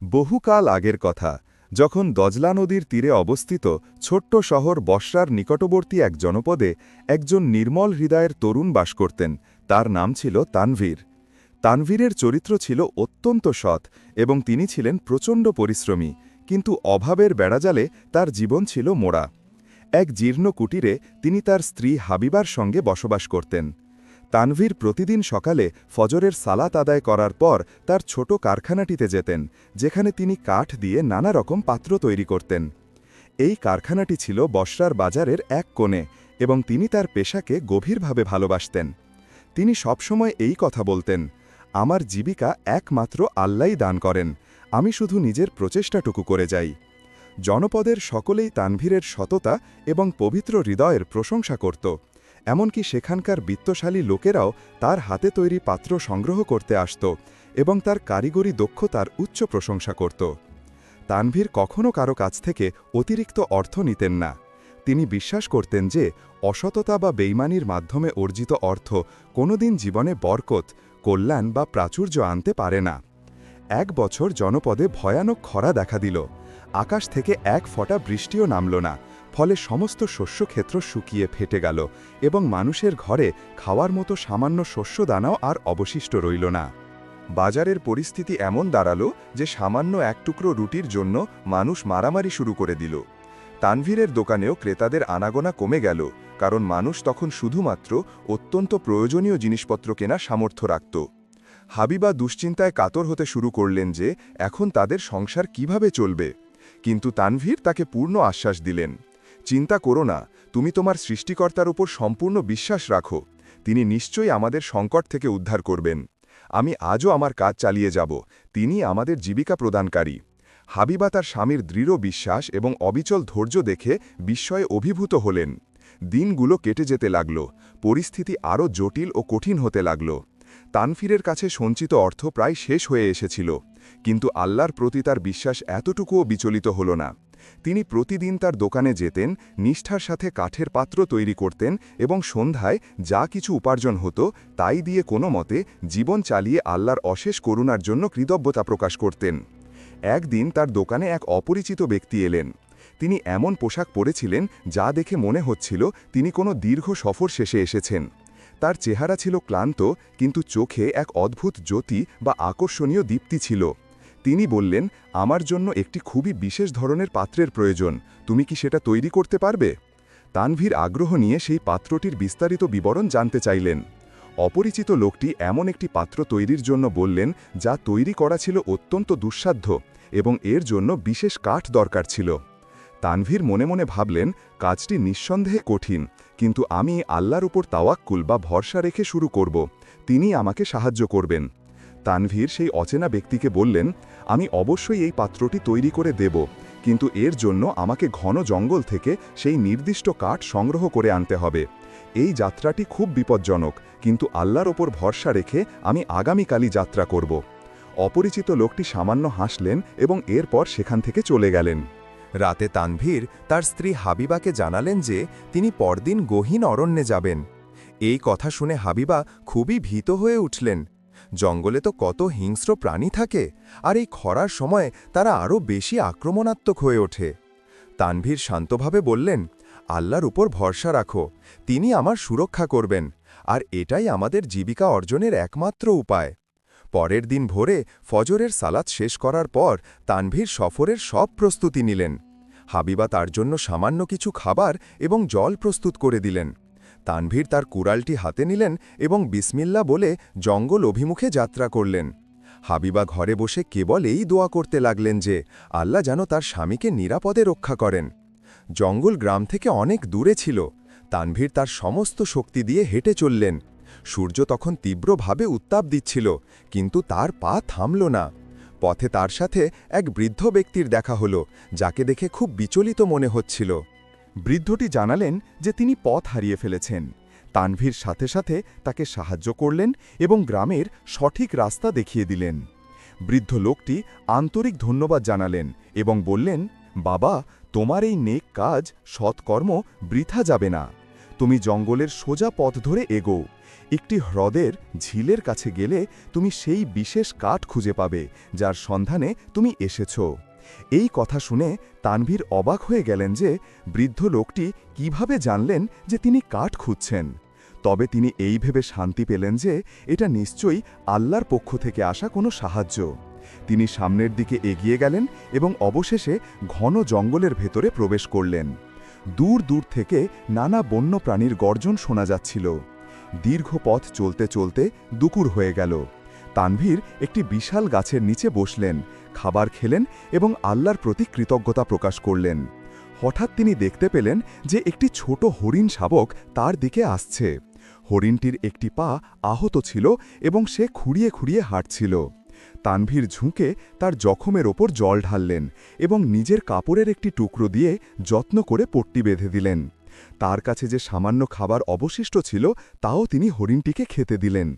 বহুকাল আগের কথা, যখন দজলা নদীর তীরে অবস্থিত ছোট্ট শহর বসরার নিকটবর্তী এক জনপদে একজন নির্মল হৃদয়ের তরুণ বাস করতেন। তার নাম ছিল তানভীর। তানভীরের চরিত্র ছিল অত্যন্ত সৎ এবং তিনি ছিলেন প্রচণ্ড পরিশ্রমী, কিন্তু অভাবের বেড়াজালে তার জীবন ছিল মোড়া। এক জীর্ণ কুটিরে তিনি তার স্ত্রী হাবিবার সঙ্গে বসবাস করতেন। তানভীর প্রতিদিন সকালে ফজরের সালাত আদায় করার পর তার ছোট কারখানাটিতে যেতেন, যেখানে তিনি কাঠ দিয়ে নানা রকম পাত্র তৈরি করতেন। এই কারখানাটি ছিল বসরার বাজারের এক কোণে এবং তিনি তার পেশাকে গভীরভাবে ভালোবাসতেন। তিনি সবসময় এই কথা বলতেন, আমার জীবিকা একমাত্র আল্লাহই দান করেন, আমি শুধু নিজের প্রচেষ্টাটুকু করে যাই। জনপদের সকলেই তানভীরের সততা এবং পবিত্র হৃদয়ের প্রশংসা করত। এমনকি সেখানকার বিত্তশালী লোকেরাও তার হাতে তৈরি পাত্র সংগ্রহ করতে আসত এবং তার কারিগরি দক্ষতার উচ্চ প্রশংসা করত। তানভীর কখনও কারো কাছ থেকে অতিরিক্ত অর্থ নিতেন না। তিনি বিশ্বাস করতেন যে অসততা বা বেইমানির মাধ্যমে অর্জিত অর্থ কোনোদিন জীবনে বরকত, কল্যাণ বা প্রাচুর্য আনতে পারে না। এক বছর জনপদে ভয়ানক খরা দেখা দিল। আকাশ থেকে এক ফোঁটা বৃষ্টিও নামল না, ফলে সমস্ত শস্যক্ষেত্র শুকিয়ে ফেটে গেল এবং মানুষের ঘরে খাওয়ার মতো সামান্য শস্যদানাও আর অবশিষ্ট রইল না। বাজারের পরিস্থিতি এমন দাঁড়ালো যে সামান্য এক টুকরো রুটির জন্য মানুষ মারামারি শুরু করে দিল। তানভীরের দোকানেও ক্রেতাদের আনাগোনা কমে গেল, কারণ মানুষ তখন শুধুমাত্র অত্যন্ত প্রয়োজনীয় জিনিসপত্র কেনা সামর্থ্য রাখত। হাবিবা দুশ্চিন্তায় কাতর হতে শুরু করলেন যে এখন তাদের সংসার কিভাবে চলবে, কিন্তু তানভীর তাকে পূর্ণ আশ্বাস দিলেন, চিন্তা করো না, তুমি তোমার সৃষ্টিকর্তার উপর সম্পূর্ণ বিশ্বাস রাখো, তিনি নিশ্চয়ই আমাদের সংকট থেকে উদ্ধার করবেন। আমি আজও আমার কাজ চালিয়ে যাব, তিনি আমাদের জীবিকা প্রদানকারী। হাবিবা তার স্বামীর দৃঢ় বিশ্বাস এবং অবিচল ধৈর্য দেখে বিস্ময়ে অভিভূত হলেন। দিনগুলো কেটে যেতে লাগল, পরিস্থিতি আরও জটিল ও কঠিন হতে লাগল। তানভীরের কাছে সঞ্চিত অর্থ প্রায় শেষ হয়ে এসেছিল, কিন্তু আল্লাহর প্রতি তার বিশ্বাস এতটুকুও বিচলিত হল না। তিনি প্রতিদিন তার দোকানে যেতেন, নিষ্ঠার সাথে কাঠের পাত্র তৈরি করতেন এবং সন্ধ্যায় যা কিছু উপার্জন হতো তাই দিয়ে কোনো মতে জীবন চালিয়ে আল্লাহর অশেষ করুণার জন্য কৃতজ্ঞতা প্রকাশ করতেন। একদিন তার দোকানে এক অপরিচিত ব্যক্তি এলেন। তিনি এমন পোশাক পরেছিলেন যা দেখে মনে হচ্ছিল তিনি কোনো দীর্ঘ সফর শেষে এসেছেন। তার চেহারা ছিল ক্লান্ত, কিন্তু চোখে এক অদ্ভুত জ্যোতি বা আকর্ষণীয় দীপ্তি ছিল। তিনি বললেন, আমার জন্য একটি খুবই বিশেষ ধরনের পাত্রের প্রয়োজন, তুমি কি সেটা তৈরি করতে পারবে? তানভীর আগ্রহ নিয়ে সেই পাত্রটির বিস্তারিত বিবরণ জানতে চাইলেন। অপরিচিত লোকটি এমন একটি পাত্র তৈরির জন্য বললেন যা তৈরি করা ছিল অত্যন্ত দুঃসাধ্য এবং এর জন্য বিশেষ কাঠ দরকার ছিল। তানভীর মনে মনে ভাবলেন, কাজটি নিঃসন্দেহে কঠিন, কিন্তু আমি আল্লাহর উপর তাওয়াক্কুল বা ভরসা রেখে শুরু করব, তিনি আমাকে সাহায্য করবেন। তানভীর সেই অচেনা ব্যক্তিকে বললেন, আমি অবশ্যই এই পাত্রটি তৈরি করে দেব, কিন্তু এর জন্য আমাকে ঘন জঙ্গল থেকে সেই নির্দিষ্ট কাঠ সংগ্রহ করে আনতে হবে। এই যাত্রাটি খুব বিপজ্জনক, কিন্তু আল্লাহর ওপর ভরসা রেখে আমি আগামীকালই যাত্রা করব। অপরিচিত লোকটি সামান্য হাসলেন এবং এরপর সেখান থেকে চলে গেলেন। রাতে তানভীর তার স্ত্রী হাবিবাকে জানালেন যে তিনি পরদিন গহীন অরণ্যে যাবেন। এই কথা শুনে হাবিবা খুবই ভীত হয়ে উঠলেন। জঙ্গলে তো কত হিংস্র প্রাণী থাকে, আর এই খরার সময় তারা আরও বেশি আক্রমণাত্মক হয়ে ওঠে। তানভীর শান্তভাবে বললেন, আল্লাহর উপর ভরসা রাখো, তিনি আমার সুরক্ষা করবেন, আর এটাই আমাদের জীবিকা অর্জনের একমাত্র উপায়। পরের দিন ভোরে ফজরের সালাত শেষ করার পর তানভীর সফরের সব প্রস্তুতি নিলেন। হাবিবা তার জন্য সামান্য কিছু খাবার এবং জল প্রস্তুত করে দিলেন। তানভীর তার কুড়ালটি হাতে নিলেন এবং বিসমিল্লা বলে জঙ্গল অভিমুখে যাত্রা করলেন। হাবিবা ঘরে বসে কেবল এই দোয়া করতে লাগলেন যে আল্লাহ যেন তার স্বামীকে নিরাপদে রক্ষা করেন। জঙ্গল গ্রাম থেকে অনেক দূরে ছিল। তানভীর তার সমস্ত শক্তি দিয়ে হেঁটে চললেন। সূর্য তখন তীব্রভাবে উত্তাপ দিচ্ছিল, কিন্তু তার পা থামল না। পথে তার সাথে এক বৃদ্ধ ব্যক্তির দেখা হল, যাকে দেখে খুব বিচলিত মনে হচ্ছিল। বৃদ্ধটি জানালেন যে তিনি পথ হারিয়ে ফেলেছেন। তানভীর সাথে সাথে তাকে সাহায্য করলেন এবং গ্রামের সঠিক রাস্তা দেখিয়ে দিলেন। বৃদ্ধ লোকটি আন্তরিক ধন্যবাদ জানালেন এবং বললেন, বাবা, তোমার এই নেক কাজ, সৎকর্ম বৃথা যাবে না। তুমি জঙ্গলের সোজা পথ ধরে এগোও। একটি হ্রদের ঝিলের কাছে গেলে তুমি সেই বিশেষ কাঠ খুঁজে পাবে যার সন্ধানে তুমি এসেছ। এই কথা শুনে তানভীর অবাক হয়ে গেলেন যে বৃদ্ধ লোকটি কিভাবে জানলেন যে তিনি কাঠ খুঁজছেন। তবে তিনি এই ভেবে শান্তি পেলেন যে এটা নিশ্চয়ই আল্লাহর পক্ষ থেকে আসা কোনো সাহায্য। তিনি সামনের দিকে এগিয়ে গেলেন এবং অবশেষে ঘন জঙ্গলের ভেতরে প্রবেশ করলেন। দূর দূর থেকে নানা বন্য প্রাণীর গর্জন শোনা যাচ্ছিল। দীর্ঘ পথ চলতে চলতে দুপুর হয়ে গেল। তানভীর একটি বিশাল গাছের নিচে বসলেন, খাবার খেলেন এবং আল্লাহর প্রতি কৃতজ্ঞতা প্রকাশ করলেন। হঠাৎ তিনি দেখতে পেলেন যে একটি ছোট হরিণ শাবক তার দিকে আসছে। হরিণটির একটি পা আহত ছিল এবং সে খুঁড়িয়ে খুঁড়িয়ে হাঁটছিল। তানভীর ঝুঁকে তার জখমের ওপর জল ঢাললেন এবং নিজের কাপড়ের একটি টুকরো দিয়ে যত্ন করে পট্টি বেঁধে দিলেন। তার কাছে যে সামান্য খাবার অবশিষ্ট ছিল তাও তিনি হরিণটিকে খেতে দিলেন।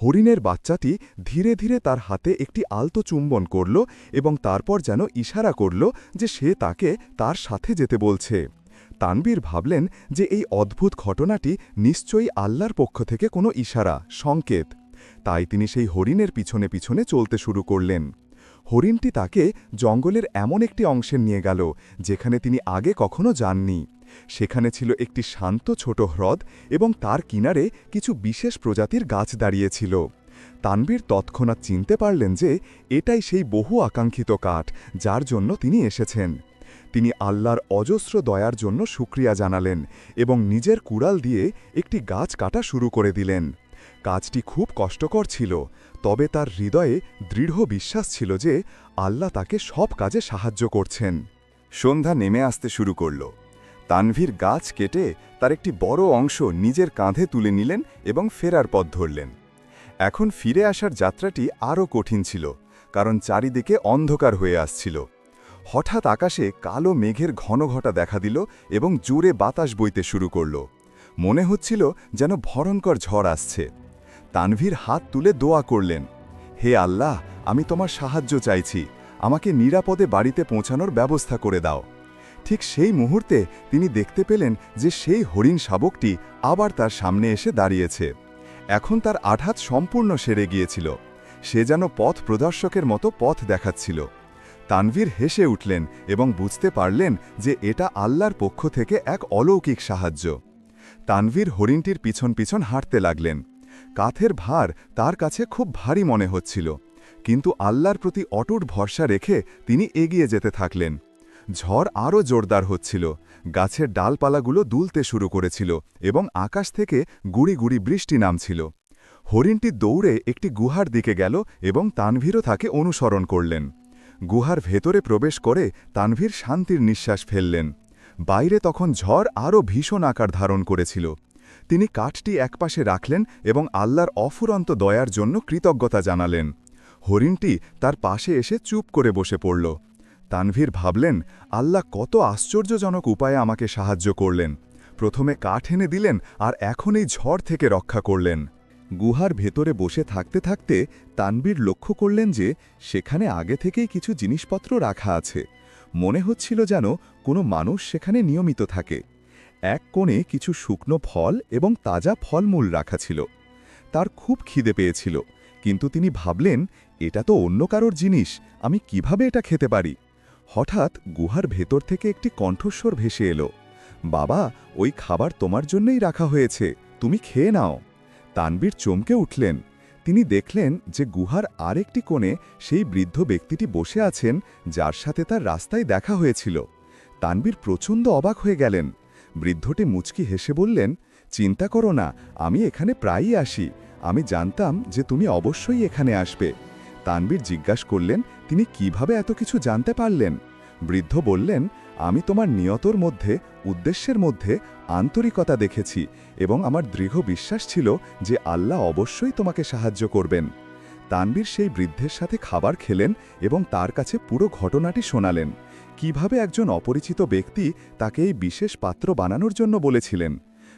হরিণের বাচ্চাটি ধীরে ধীরে তার হাতে একটি আলতো চুম্বন করল এবং তারপর যেন ইশারা করল যে সে তাকে তার সাথে যেতে বলছে। তানভীর ভাবলেন যে এই অদ্ভুত ঘটনাটি নিশ্চয়ই আল্লাহর পক্ষ থেকে কোনো ইশারা, সংকেত। তাই তিনি সেই হরিণের পিছনে পিছনে চলতে শুরু করলেন। হরিণটি তাকে জঙ্গলের এমন একটি অংশে নিয়ে গেল যেখানে তিনি আগে কখনো যাননি। সেখানে ছিল একটি শান্ত ছোট হ্রদ এবং তার কিনারে কিছু বিশেষ প্রজাতির গাছ দাঁড়িয়েছিল। তানভীর তৎক্ষণাৎ চিনতে পারলেন যে এটাই সেই বহু আকাঙ্ক্ষিত কাঠ যার জন্য তিনি এসেছেন। তিনি আল্লাহর অজস্র দয়ার জন্য শুকরিয়া জানালেন এবং নিজের কুড়াল দিয়ে একটি গাছ কাটা শুরু করে দিলেন। কাজটি খুব কষ্টকর ছিল, তবে তার হৃদয়ে দৃঢ় বিশ্বাস ছিল যে আল্লাহ তাকে সব কাজে সাহায্য করছেন। সন্ধ্যা নেমে আসতে শুরু করল। তানভীর গাছ কেটে তার একটি বড় অংশ নিজের কাঁধে তুলে নিলেন এবং ফেরার পথ ধরলেন। এখন ফিরে আসার যাত্রাটি আরও কঠিন ছিল, কারণ চারিদিকে অন্ধকার হয়ে আসছিল। হঠাৎ আকাশে কালো মেঘের ঘনঘটা দেখা দিল এবং জোরে বাতাস বইতে শুরু করল। মনে হচ্ছিল যেন ভয়ঙ্কর ঝড় আসছে। তানভীর হাত তুলে দোয়া করলেন, হে আল্লাহ, আমি তোমার সাহায্য চাইছি, আমাকে নিরাপদে বাড়িতে পৌঁছানোর ব্যবস্থা করে দাও। ঠিক সেই মুহূর্তে তিনি দেখতে পেলেন যে সেই হরিণ শাবকটি আবার তার সামনে এসে দাঁড়িয়েছে। এখন তার আঘাত সম্পূর্ণ সেরে গিয়েছিল। সে যেন পথ প্রদর্শকের মতো পথ দেখাচ্ছিল। তানভীর হেসে উঠলেন এবং বুঝতে পারলেন যে এটা আল্লাহর পক্ষ থেকে এক অলৌকিক সাহায্য। তানভীর হরিণটির পিছন পিছন হাঁটতে লাগলেন। কাঁধের ভার তার কাছে খুব ভারী মনে হচ্ছিল, কিন্তু আল্লাহর প্রতি অটুট ভরসা রেখে তিনি এগিয়ে যেতে থাকলেন। ঝড় আরও জোরদার হচ্ছিল, গাছের ডালপালাগুলো দুলতে শুরু করেছিল এবং আকাশ থেকে গুড়ি গুড়ি বৃষ্টি নামছিল। হরিণটি দৌড়ে একটি গুহার দিকে গেল এবং তানভীরও তাকে অনুসরণ করলেন। গুহার ভেতরে প্রবেশ করে তানভীর শান্তির নিঃশ্বাস ফেললেন। বাইরে তখন ঝড় আরও ভীষণ আকার ধারণ করেছিল। তিনি কাঠটি একপাশে রাখলেন এবং আল্লাহর অফুরন্ত দয়ার জন্য কৃতজ্ঞতা জানালেন। হরিণটি তার পাশে এসে চুপ করে বসে পড়ল। তানভীর ভাবলেন, আল্লাহ কত আশ্চর্যজনক উপায়ে আমাকে সাহায্য করলেন। প্রথমে কাঠ এনে দিলেন আর এখন এই ঝড় থেকে রক্ষা করলেন। গুহার ভেতরে বসে থাকতে থাকতে তানভীর লক্ষ্য করলেন যে সেখানে আগে থেকেই কিছু জিনিসপত্র রাখা আছে। মনে হচ্ছিল যেন কোনো মানুষ সেখানে নিয়মিত থাকে। এক কোণে কিছু শুকনো ফল এবং তাজা ফলমূল রাখা ছিল। তার খুব খিদে পেয়েছিল, কিন্তু তিনি ভাবলেন, এটা তো অন্য কারোর জিনিস, আমি কিভাবে এটা খেতে পারি। হঠাৎ গুহার ভেতর থেকে একটি কণ্ঠস্বর ভেসে এলো, বাবা, ওই খাবার তোমার জন্যই রাখা হয়েছে, তুমি খেয়ে নাও। তানভীর চমকে উঠলেন। তিনি দেখলেন যে গুহার আরেকটি কোণে সেই বৃদ্ধ ব্যক্তিটি বসে আছেন যার সাথে তার রাস্তায় দেখা হয়েছিল। তানভীর প্রচণ্ড অবাক হয়ে গেলেন। বৃদ্ধটি মুচকি হেসে বললেন, চিন্তা করো না, আমি এখানে প্রায়ই আসি, আমি জানতাম যে তুমি অবশ্যই এখানে আসবে। তানভীর জিজ্ঞাসা করলেন, তিনি কিভাবে এত কিছু জানতে পারলেন। বৃদ্ধ বললেন, আমি তোমার নিয়তর মধ্যে, উদ্দেশ্যের মধ্যে আন্তরিকতা দেখেছি এবং আমার দৃঢ় বিশ্বাস ছিল যে আল্লাহ অবশ্যই তোমাকে সাহায্য করবেন। তানভীর সেই বৃদ্ধের সাথে খাবার খেলেন এবং তার কাছে পুরো ঘটনাটি শোনালেন, কিভাবে একজন অপরিচিত ব্যক্তি তাকে এই বিশেষ পাত্র বানানোর জন্য বলেছিলেন।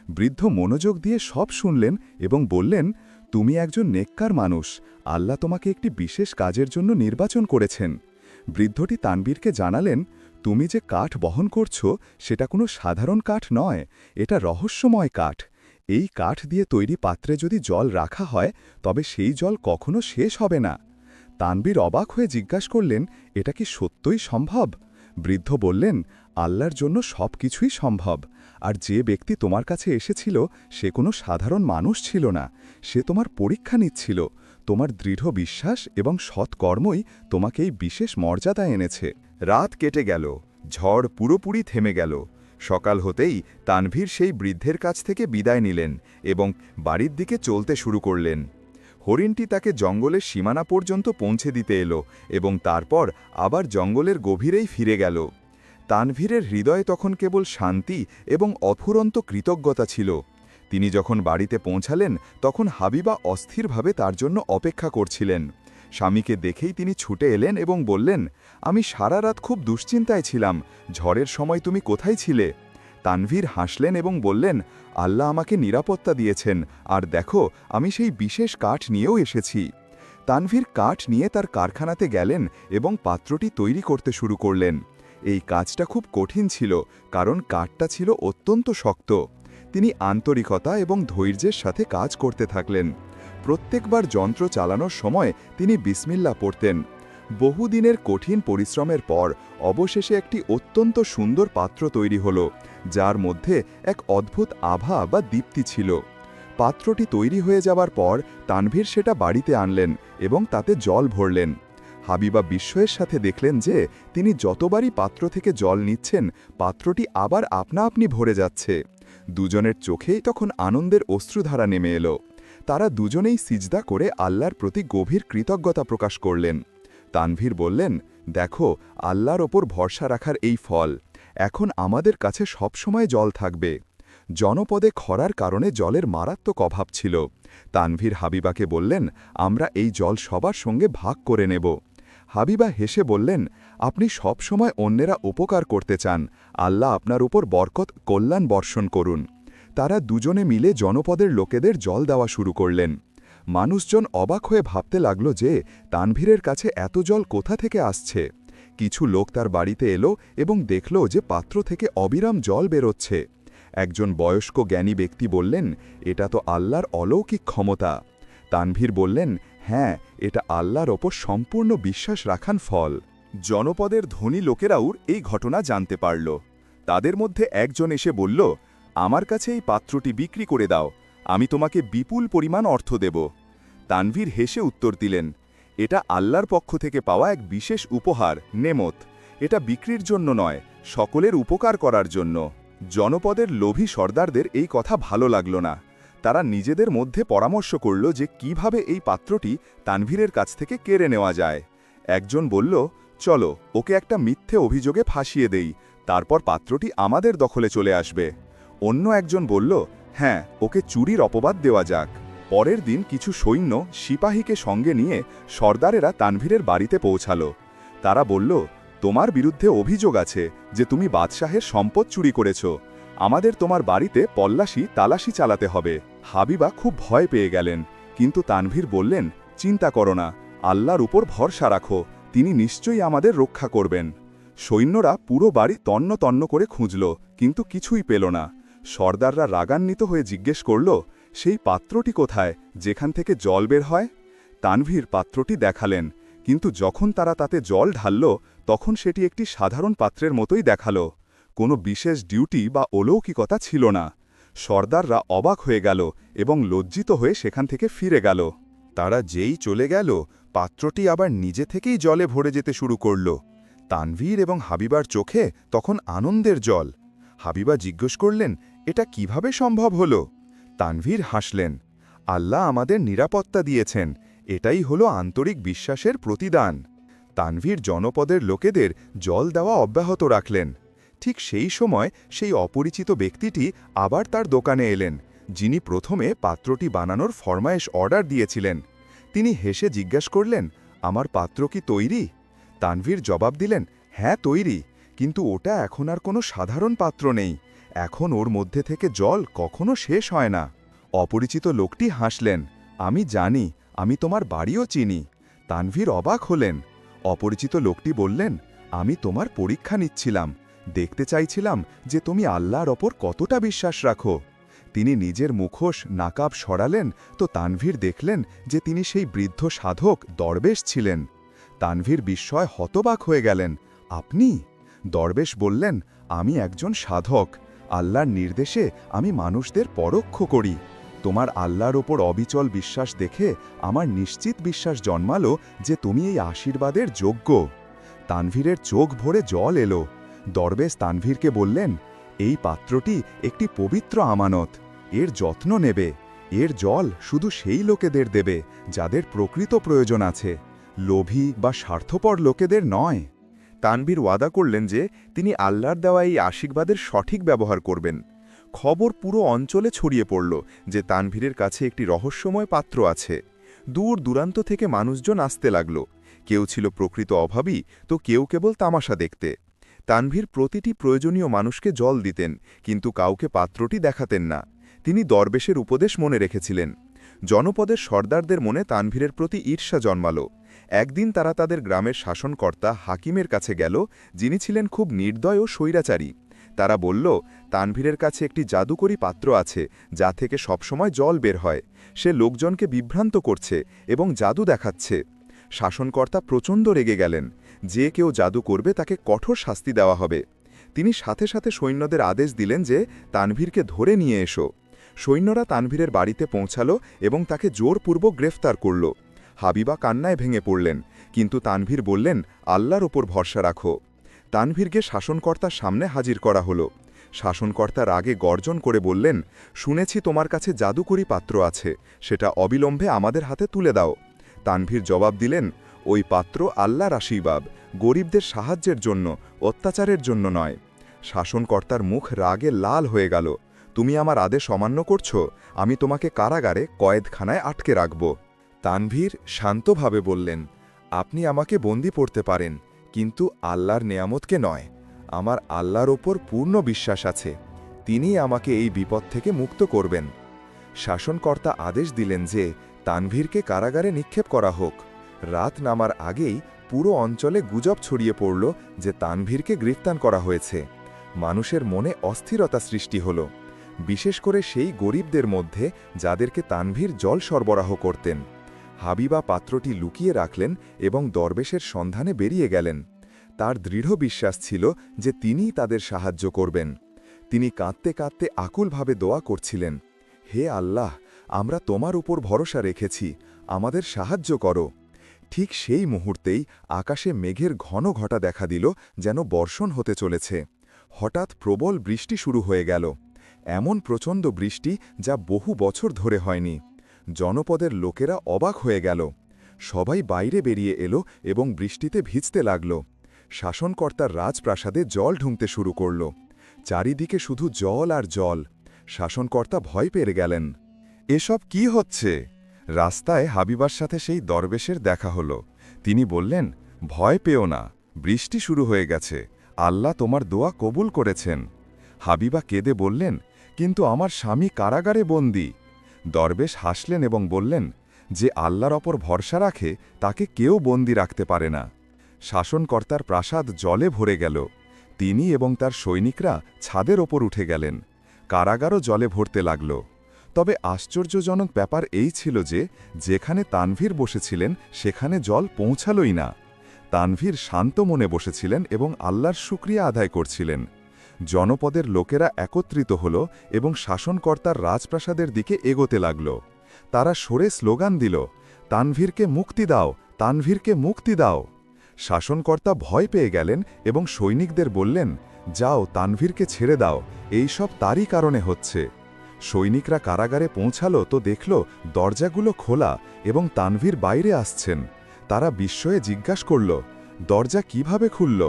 বৃদ্ধ মনোযোগ দিয়ে সব শুনলেন এবং বললেন, তুমি একজন নেককার মানুষ, আল্লাহ তোমাকে একটি বিশেষ কাজের জন্য নির্বাচন করেছেন। বৃদ্ধটি তানভীরকে জানালেন, তুমি যে কাঠ বহন করছো সেটা কোনো সাধারণ কাঠ নয়, এটা রহস্যময় কাঠ। এই কাঠ দিয়ে তৈরি পাত্রে যদি জল রাখা হয় তবে সেই জল কখনো শেষ হবে না। তানভীর অবাক হয়ে জিজ্ঞাসা করলেন, এটা কি সত্যই সম্ভব? বৃদ্ধ বললেন, আল্লাহর জন্য সব কিছুই সম্ভব। আর যে ব্যক্তি তোমার কাছে এসেছিল সে কোনো সাধারণ মানুষ ছিল না, সে তোমার পরীক্ষা নিচ্ছিল। তোমার দৃঢ় বিশ্বাস এবং সৎকর্মই তোমাকে এই বিশেষ মর্যাদা এনেছে। রাত কেটে গেল, ঝড় পুরোপুরি থেমে গেল। সকাল হতেই তানভীর সেই বৃদ্ধের কাছ থেকে বিদায় নিলেন এবং বাড়ির দিকে চলতে শুরু করলেন। হরিণটি তাকে জঙ্গলের সীমানা পর্যন্ত পৌঁছে দিতে এলো এবং তারপর আবার জঙ্গলের গভীরেই ফিরে গেল। তানভীরের হৃদয়ে তখন কেবল শান্তি এবং অফুরন্ত কৃতজ্ঞতা ছিল। তিনি যখন বাড়িতে পৌঁছালেন তখন হাবিবা অস্থিরভাবে তার জন্য অপেক্ষা করছিলেন। স্বামীকে দেখেই তিনি ছুটে এলেন এবং বললেন, আমি সারা রাত খুব দুশ্চিন্তায় ছিলাম, ঝড়ের সময় তুমি কোথায় ছিলে? তানভীর হাসলেন এবং বললেন, আল্লাহ আমাকে নিরাপত্তা দিয়েছেন, আর দেখো আমি সেই বিশেষ কাঠ নিয়েও এসেছি। তানভীর কাঠ নিয়ে তার কারখানাতে গেলেন এবং পাত্রটি তৈরি করতে শুরু করলেন। এই কাজটা খুব কঠিন ছিল, কারণ কাঠটা ছিল অত্যন্ত শক্ত। তিনি আন্তরিকতা এবং ধৈর্যের সাথে কাজ করতে থাকলেন। প্রত্যেকবার যন্ত্র চালানোর সময় তিনি বিসমিল্লাহ পড়তেন। বহুদিনের কঠিন পরিশ্রমের পর অবশেষে একটি অত্যন্ত সুন্দর পাত্র তৈরি হল, যার মধ্যে এক অদ্ভুত আভা বা দীপ্তি ছিল। পাত্রটি তৈরি হয়ে যাবার পর তানভীর সেটা বাড়িতে আনলেন এবং তাতে জল ভরলেন। হাবিবা বিস্ময়ের সাথে দেখলেন যে তিনি যতবারই পাত্র থেকে জল নিচ্ছেন পাত্রটি আবার আপনা আপনি ভরে যাচ্ছে। দুজনের চোখেই তখন আনন্দের অশ্রুধারা নেমে এলো। তারা দুজনেই সিজদা করে আল্লাহর প্রতি গভীর কৃতজ্ঞতা প্রকাশ করলেন। তানভীর বললেন, দেখো আল্লাহর ওপর ভরসা রাখার এই ফল। এখন আমাদের কাছে সবসময় জল থাকবে। জনপদে খরার কারণে জলের মারাত্মক অভাব ছিল। তানভীর হাবিবাকে বললেন, আমরা এই জল সবার সঙ্গে ভাগ করে নেব। হাবিবা হেসে বললেন, আপনি সব সময় অন্যেরা উপকার করতে চান, আল্লাহ আপনার উপর বরকত কল্যাণ বর্ষণ করুন। তারা দুজনে মিলে জনপদের লোকেদের জল দেওয়া শুরু করলেন। মানুষজন অবাক হয়ে ভাবতে লাগল যে তানভীরের কাছে এত জল কোথা থেকে আসছে। কিছু লোক তার বাড়িতে এলো এবং দেখল যে পাত্র থেকে অবিরাম জল বেরোচ্ছে। একজন বয়স্ক জ্ঞানী ব্যক্তি বললেন, এটা তো আল্লাহর অলৌকিক ক্ষমতা। তানভীর বললেন, হ্যাঁ, এটা আল্লাহর ওপর সম্পূর্ণ বিশ্বাস রাখার ফল। জনপদের ধনী লোকেরাও এই ঘটনা জানতে পারল। তাদের মধ্যে একজন এসে বলল, আমার কাছে এই পাত্রটি বিক্রি করে দাও, আমি তোমাকে বিপুল পরিমাণ অর্থ দেব। তানভীর হেসে উত্তর দিলেন, এটা আল্লাহর পক্ষ থেকে পাওয়া এক বিশেষ উপহার, নেমত। এটা বিক্রির জন্য নয়, সকলের উপকার করার জন্য। জনপদের লোভী সর্দারদের এই কথা ভালো লাগল না। তারা নিজেদের মধ্যে পরামর্শ করল যে কিভাবে এই পাত্রটি তানভীরের কাছ থেকে কেড়ে নেওয়া যায়। একজন বলল, চলো ওকে একটা মিথ্যে অভিযোগে ফাঁসিয়ে দেই, তারপর পাত্রটি আমাদের দখলে চলে আসবে। অন্য একজন বলল, হ্যাঁ, ওকে চুরির অপবাদ দেওয়া যাক। পরের দিন কিছু সৈন্য সিপাহীকে সঙ্গে নিয়ে সর্দারেরা তানভীরের বাড়িতে পৌঁছাল। তারা বলল, তোমার বিরুদ্ধে অভিযোগ আছে যে তুমি বাদশাহের সম্পদ চুরি করেছ। আমাদের তোমার বাড়িতে তালাশি চালাতে হবে। হাবিবা খুব ভয় পেয়ে গেলেন, কিন্তু তানভীর বললেন, চিন্তা করো না, আল্লাহর উপর ভরসা রাখো, তিনি নিশ্চয়ই আমাদের রক্ষা করবেন। সৈন্যরা পুরো বাড়ি তন্ন তন্ন করে খুঁজল, কিন্তু কিছুই পেল না। সর্দাররা রাগান্বিত হয়ে জিজ্ঞেস করল, সেই পাত্রটি কোথায় যেখান থেকে জল বের হয়? তানভীর পাত্রটি দেখালেন, কিন্তু যখন তারা তাতে জল ঢালল তখন সেটি একটি সাধারণ পাত্রের মতোই দেখালো। কোনো বিশেষ ডিউটি বা অলৌকিকতা ছিল না। সর্দাররা অবাক হয়ে গেল এবং লজ্জিত হয়ে সেখান থেকে ফিরে গেল। তারা যেই চলে গেল পাত্রটি আবার নিজে থেকেই জলে ভরে যেতে শুরু করল। তানভীর এবং হাবিবার চোখে তখন আনন্দের জল। হাবিবা জিজ্ঞেস করলেন, এটা কিভাবে সম্ভব হল? তানভীর হাসলেন, আল্লাহ আমাদের নিরাপত্তা দিয়েছেন, এটাই হলো আন্তরিক বিশ্বাসের প্রতিদান। তানভীর জনপদের লোকেদের জল দেওয়া অব্যাহত রাখলেন। ঠিক সেই সময় সেই অপরিচিত ব্যক্তিটি আবার তার দোকানে এলেন, যিনি প্রথমে পাত্রটি বানানোর ফরমায়েশ অর্ডার দিয়েছিলেন। তিনি হেসে জিজ্ঞাসা করলেন, আমার পাত্র কি তৈরি? তানভীর জবাব দিলেন, হ্যাঁ তৈরি, কিন্তু ওটা এখন আর কোনো সাধারণ পাত্র নেই, এখন ওর মধ্যে থেকে জল কখনো শেষ হয় না। অপরিচিত লোকটি হাসলেন, আমি জানি, আমি তোমার বাড়িও চিনি। তানভীর অবাক হলেন। অপরিচিত লোকটি বললেন, আমি তোমার পরীক্ষা নিচ্ছিলাম, দেখতে চাইছিলাম যে তুমি আল্লাহর ওপর কতটা বিশ্বাস রাখো। তিনি নিজের মুখোশ নাকাব সরালেন তো তানভীর দেখলেন যে তিনি সেই বৃদ্ধ সাধক দরবেশ ছিলেন। তানভীর বিস্ময় হতবাক হয়ে গেলেন। আপনি? দরবেশ বললেন, আমি একজন সাধক। আল্লাহর নির্দেশে আমি মানুষদের পরোক্ষ করি। তোমার আল্লাহর ওপর অবিচল বিশ্বাস দেখে আমার নিশ্চিত বিশ্বাস জন্মালো যে তুমি এই আশীর্বাদের যোগ্য। তানভীরের চোখ ভরে জল এলো। দরবেশ তানভীরকে বললেন, এই পাত্রটি একটি পবিত্র আমানত। এর যত্ন নেবে। এর জল শুধু সেই লোকেদের দেবে যাদের প্রকৃত প্রয়োজন আছে, লোভী বা স্বার্থপর লোকেদের নয়। তানভীর ওয়াদা করলেন যে তিনি আল্লাহর দেওয়া এই আশীর্বাদের সঠিক ব্যবহার করবেন। খবর পুরো অঞ্চলে ছড়িয়ে পড়ল যে তানভীরের কাছে একটি রহস্যময় পাত্র আছে। দূর দূরান্ত থেকে মানুষজন আসতে লাগল। কেউ ছিল প্রকৃত অভাবী, তো কেউ কেবল তামাশা দেখতে। তানভীর প্রতিটি প্রয়োজনীয় মানুষকে জল দিতেন, কিন্তু কাউকে পাত্রটি দেখাতেন না। তিনি দরবেশের উপদেশ মনে রেখেছিলেন। জনপদের সর্দারদের মনে তানভীরের প্রতি ঈর্ষা জন্মাল। একদিন তারা তাদের গ্রামের শাসনকর্তা হাকিমের কাছে গেল, যিনি ছিলেন খুব নির্দয় ও স্বৈরাচারী। তারা বলল, তানভীরের কাছে একটি জাদুকরী পাত্র আছে যা থেকে সবসময় জল বের হয়। সে লোকজনকে বিভ্রান্ত করছে এবং জাদু দেখাচ্ছে। শাসনকর্তা প্রচণ্ড রেগে গেলেন। যে কেউ জাদু করবে তাকে কঠোর শাস্তি দেওয়া হবে। তিনি সাথে সাথে সৈন্যদের আদেশ দিলেন যে তানভীরকে ধরে নিয়ে এসো। সৈন্যরা তানভীরের বাড়িতে পৌঁছাল এবং তাকে জোরপূর্বক গ্রেফতার করল। হাবিবা কান্নায় ভেঙে পড়লেন, কিন্তু তানভীর বললেন, আল্লাহর ওপর ভরসা রাখো। তানভীরকে শাসনকর্তার সামনে হাজির করা হলো। শাসনকর্তা রাগে গর্জন করে বললেন, শুনেছি তোমার কাছে জাদুকরী পাত্র আছে, সেটা অবিলম্বে আমাদের হাতে তুলে দাও। তানভীর জবাব দিলেন, ওই পাত্র আল্লাহর আশীর্বাদ, গরিবদের সাহায্যের জন্য, অত্যাচারের জন্য নয়। শাসনকর্তার মুখ রাগে লাল হয়ে গেল। তুমি আমার আদেশ অমান্য করছো, আমি তোমাকে কারাগারে কয়েদখানায় আটকে রাখব। তানভীর শান্তভাবে বললেন, আপনি আমাকে বন্দি করতে পারেন, কিন্তু আল্লাহর নেয়ামতকে নয়। আমার আল্লাহর ওপর পূর্ণ বিশ্বাস আছে, তিনিই আমাকে এই বিপদ থেকে মুক্ত করবেন। শাসনকর্তা আদেশ দিলেন যে তানভীরকে কারাগারে নিক্ষেপ করা হোক। রাত নামার আগেই পুরো অঞ্চলে গুজব ছড়িয়ে পড়ল যে তানভীরকে গ্রেফতার করা হয়েছে। মানুষের মনে অস্থিরতা সৃষ্টি হল, বিশেষ করে সেই গরিবদের মধ্যে যাদেরকে তানভীর জল সরবরাহ করতেন। হাবিবা পাত্রটি লুকিয়ে রাখলেন এবং দরবেশের সন্ধানে বেরিয়ে গেলেন। তার দৃঢ় বিশ্বাস ছিল যে তিনিই তাদের সাহায্য করবেন। তিনি কাঁদতে কাঁদতে আকুলভাবে দোয়া করছিলেন, হে আল্লাহ, আমরা তোমার উপর ভরসা রেখেছি, আমাদের সাহায্য করো। ঠিক সেই মুহূর্তেই আকাশে মেঘের ঘন ঘটা দেখা দিল, যেন বর্ষণ হতে চলেছে। হঠাৎ প্রবল বৃষ্টি শুরু হয়ে গেল, এমন প্রচণ্ড বৃষ্টি যা বহু বছর ধরে হয়নি। জনপদের লোকেরা অবাক হয়ে গেল। সবাই বাইরে বেরিয়ে এলো এবং বৃষ্টিতে ভিজতে লাগল। শাসনকর্তার রাজপ্রাসাদে জল ঢুঁকতে শুরু করল। চারিদিকে শুধু জল আর জল। শাসনকর্তা ভয় পেয়ে গেলেন। এসব কি হচ্ছে? রাস্তায় হাবিবার সাথে সেই দরবেশের দেখা হলো। তিনি বললেন, ভয় পেও না, বৃষ্টি শুরু হয়ে গেছে, আল্লাহ তোমার দোয়া কবুল করেছেন। হাবিবা কেঁদে বললেন, কিন্তু আমার স্বামী কারাগারে বন্দী। দরবেশ হাসলেন এবং বললেন, যে আল্লাহর ওপর ভরসা রাখে তাকে কেউ বন্দী রাখতে পারে না। শাসনকর্তার প্রাসাদ জলে ভরে গেল। তিনি এবং তার সৈনিকরা ছাদের ওপর উঠে গেলেন। কারাগারও জলে ভরতে লাগল। তবে আশ্চর্যজনক ব্যাপার এই ছিল যে যেখানে তানভীর বসেছিলেন সেখানে জল পৌঁছালই না। তানভীর শান্ত মনে বসেছিলেন এবং আল্লাহর শুকরিয়া আদায় করছিলেন। জনপদের লোকেরা একত্রিত হল এবং শাসনকর্তার রাজপ্রাসাদের দিকে এগোতে লাগল। তারা সরে স্লোগান দিল, তানভীরকে মুক্তি দাও, তানভীরকে মুক্তি দাও। শাসনকর্তা ভয় পেয়ে গেলেন এবং সৈনিকদের বললেন, যাও, তানভীরকে ছেড়ে দাও, এই সব তারই কারণে হচ্ছে। সৈনিকরা কারাগারে পৌঁছালো তো দেখল দরজাগুলো খোলা এবং তানভীর বাইরে আসছেন। তারা বিস্ময়ে জিজ্ঞাসা করল, দরজা কিভাবে খুলল?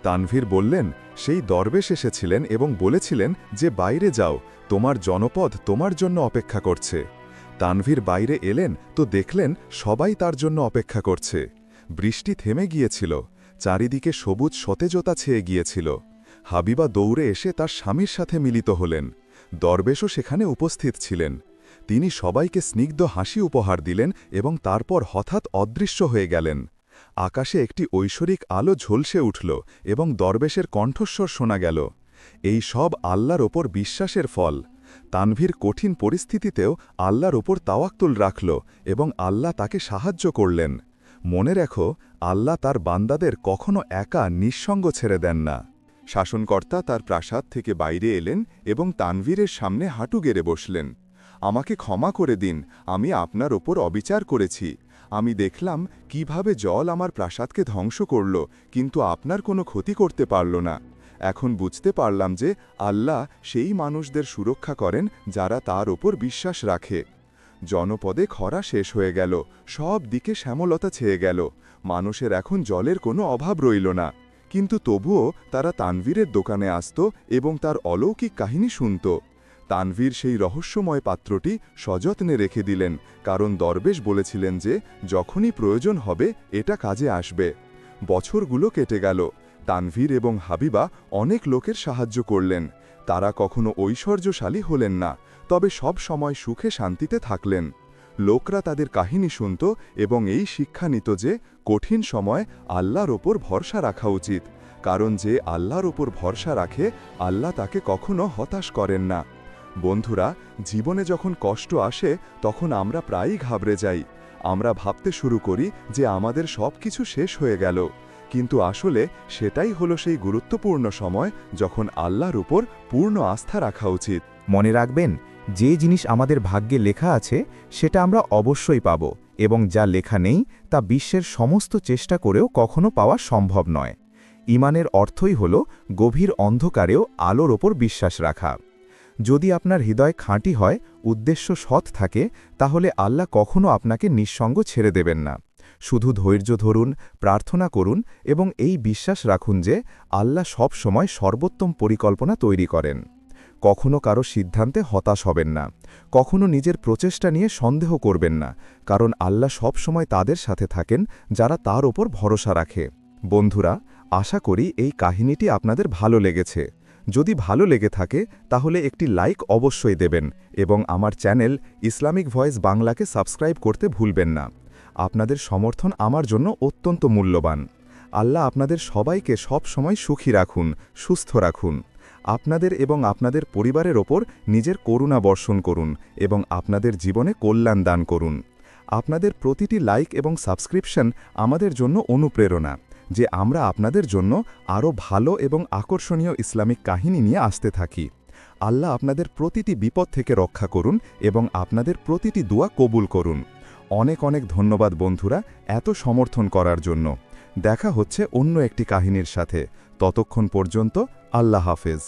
তানভীর বললেন, সেই দরবেশ এসেছিলেন এবং বলেছিলেন যে বাইরে যাও, তোমার জনপদ তোমার জন্য অপেক্ষা করছে। তানভীর বাইরে এলেন তো দেখলেন সবাই তার জন্য অপেক্ষা করছে। বৃষ্টি থেমে গিয়েছিল, চারিদিকে সবুজ সতেজতা ছেয়ে গিয়েছিল। হাবিবা দৌড়ে এসে তার স্বামীর সাথে মিলিত হলেন। দরবেশও সেখানে উপস্থিত ছিলেন। তিনি সবাইকে স্নিগ্ধ হাসি উপহার দিলেন এবং তারপর হঠাৎ অদৃশ্য হয়ে গেলেন। আকাশে একটি ঐশ্বরিক আলো ঝলসে উঠল এবং দরবেশের কণ্ঠস্বর শোনা গেল, এই সব আল্লাহর ওপর বিশ্বাসের ফল। তানভীর কঠিন পরিস্থিতিতেও আল্লাহর ওপর তাওয়াক্কুল রাখল এবং আল্লাহ তাকে সাহায্য করলেন। মনে রেখো, আল্লাহ তার বান্দাদের কখনো একা নিঃসঙ্গ ছেড়ে দেন না। শাসনকর্তা তার প্রাসাদ থেকে বাইরে এলেন এবং তানভীরের সামনে হাঁটু গেড়ে বসলেন। আমাকে ক্ষমা করে দিন, আমি আপনার ওপর অবিচার করেছি। আমি দেখলাম কিভাবে জল আমার প্রাসাদকে ধ্বংস করল, কিন্তু আপনার কোনো ক্ষতি করতে পারল না। এখন বুঝতে পারলাম যে আল্লাহ সেই মানুষদের সুরক্ষা করেন যারা তার ওপর বিশ্বাস রাখে। জনপদে খরা শেষ হয়ে গেল, সব দিকে শ্যামলতা ছেয়ে গেল। মানুষের এখন জলের কোনো অভাব রইল না। কিন্তু তবুও তারা তানভীরের দোকানে আসত এবং তার অলৌকিক কাহিনী শুনত। তানভীর সেই রহস্যময় পাত্রটি সযত্নে রেখে দিলেন, কারণ দরবেশ বলেছিলেন যে যখনই প্রয়োজন হবে এটা কাজে আসবে। বছরগুলো কেটে গেল। তানভীর এবং হাবিবা অনেক লোকের সাহায্য করলেন। তারা কখনো ঐশ্বর্যশালী হলেন না, তবে সব সময় সুখে শান্তিতে থাকলেন। লোকরা তাদের কাহিনী শুনত এবং এই শিক্ষা নিত যে কঠিন সময় আল্লাহর ওপর ভরসা রাখা উচিত, কারণ যে আল্লাহর ওপর ভরসা রাখে আল্লাহ তাকে কখনো হতাশ করেন না। বন্ধুরা, জীবনে যখন কষ্ট আসে তখন আমরা প্রায়ই ঘাবড়ে যাই। আমরা ভাবতে শুরু করি যে আমাদের সব কিছু শেষ হয়ে গেল, কিন্তু আসলে সেটাই হলো সেই গুরুত্বপূর্ণ সময় যখন আল্লাহর উপর পূর্ণ আস্থা রাখা উচিত। মনে রাখবেন, যে জিনিস আমাদের ভাগ্যে লেখা আছে সেটা আমরা অবশ্যই পাব, এবং যা লেখা নেই তা বিশ্বের সমস্ত চেষ্টা করেও কখনো পাওয়া সম্ভব নয়। ঈমানের অর্থই হল গভীর অন্ধকারেও আলোর ওপর বিশ্বাস রাখা। যদি আপনার হৃদয় খাঁটি হয়, উদ্দেশ্য সৎ থাকে, তাহলে আল্লাহ কখনো আপনাকে নিঃসঙ্গ ছেড়ে দেবেন না। শুধু ধৈর্য ধরুন, প্রার্থনা করুন এবং এই বিশ্বাস রাখুন যে আল্লাহ সব সময় সর্বোত্তম পরিকল্পনা তৈরি করেন। কখনো কারো সিদ্ধান্তে হতাশ হবেন না, কখনো নিজের প্রচেষ্টা নিয়ে সন্দেহ করবেন না, কারণ আল্লাহ সব সময় তাদের সাথে থাকেন যারা তার ওপর ভরসা রাখে। বন্ধুরা, আশা করি এই কাহিনীটি আপনাদের ভালো লেগেছে। যদি ভালো লেগে থাকে তাহলে একটি লাইক অবশ্যই দেবেন এবং আমার চ্যানেল ইসলামিক ভয়েস বাংলাকে সাবস্ক্রাইব করতে ভুলবেন না। আপনাদের সমর্থন আমার জন্য অত্যন্ত মূল্যবান। আল্লাহ আপনাদের সবাইকে সব সময় সুখী রাখুন, সুস্থ রাখুন। আপনাদের এবং আপনাদের পরিবারের ওপর নিজের করুণা বর্ষণ করুন এবং আপনাদের জীবনে কল্যাণ দান করুন। আপনাদের প্রতিটি লাইক এবং সাবস্ক্রিপশন আমাদের জন্য অনুপ্রেরণা, যে আমরা আপনাদের জন্য আরও ভালো এবং আকর্ষণীয় ইসলামিক কাহিনী নিয়ে আসতে থাকি। আল্লাহ আপনাদের প্রতিটি বিপদ থেকে রক্ষা করুন এবং আপনাদের প্রতিটি দোয়া কবুল করুন। অনেক অনেক ধন্যবাদ বন্ধুরা, এত সমর্থন করার জন্য। দেখা হচ্ছে অন্য একটি কাহিনীর সাথে। ততক্ষণ পর্যন্ত আল্লাহ হাফেজ।